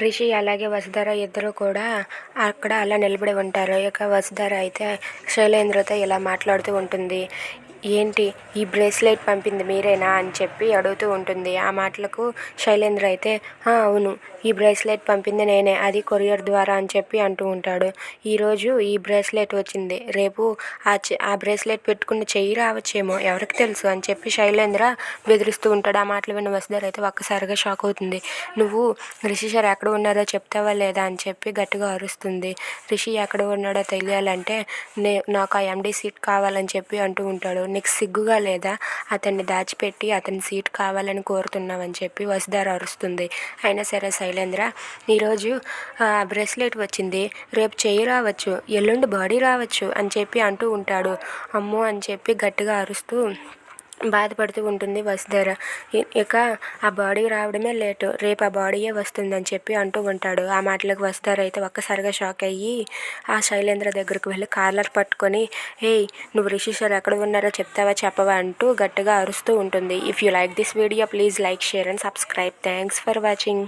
రిషి అలాగే వసుధర ఇద్దరు కూడా అక్కడ అలా నిలబడి ఉంటారు. ఇక వసుధర అయితే శైలేంద్రతో ఇలా మాట్లాడుతూ ఉంటుంది. ఏంటి ఈ బ్రేస్లెట్ పంపింది మీరేనా అని చెప్పి అడుగుతూ ఉంటుంది. ఆ మాటలకు శైలేంద్ర అయితే అవును, ఈ బ్రేస్లెట్ పంపింది నేనే, అది కొరియర్ ద్వారా అని చెప్పి అంటూ ఉంటాడు. ఈరోజు ఈ బ్రేస్లెట్ వచ్చింది, రేపు ఆ బ్రేస్లెట్ పెట్టుకున్న చెయ్యి రావచ్చేమో, ఎవరికి తెలుసు అని చెప్పి శైలేంద్ర బెదిరిస్తూ ఉంటాడు. ఆ మాటలు విన్న వసుధర అయితే ఒక్కసారిగా షాక్ అవుతుంది. నువ్వు రిషి సార్ ఎక్కడ ఉన్నారో చెప్తావా లేదా అని చెప్పి గట్టిగా అరుస్తుంది. రిషి ఎక్కడ ఉన్నాడో తెలియాలంటే నాకు ఆ ఎండి సీట్ కావాలని చెప్పి అంటూ ఉంటాడు. నీకు సిగ్గుగా లేదా, అతన్ని దాచిపెట్టి అతని సీట్ కావాలని కోరుతున్నావని చెప్పి వసుధర అరుస్తుంది. అయినా సరే శైలేంద్ర, ఈరోజు బ్రేస్లెట్ వచ్చింది, రేపు చెయ్యి రావచ్చు, ఎల్లుండి బాడీ రావచ్చు అని చెప్పి అంటూ ఉంటాడు. అమ్మో అని చెప్పి గట్టిగా అరుస్తూ బాధపడుతూ ఉంటుంది వసుధర. ఇక ఆ బాడీ రావడమే లేటు, రేపు ఆ బాడీయే వస్తుందని చెప్పి అంటూ ఉంటాడు. ఆ మాటలకు వసుధర అయితే ఒక్కసారిగా షాక్ అయ్యి ఆ శైలేంద్ర దగ్గరకు వెళ్ళి కాలర్ పట్టుకొని, ఏయ్ నువ్వు రిషి సార్ ఎక్కడ ఉన్నారో చెప్తావా చెప్పవా అంటూ గట్టిగా అరుస్తూ ఉంటుంది. If you like this video please like, share and subscribe. Thanks for watching.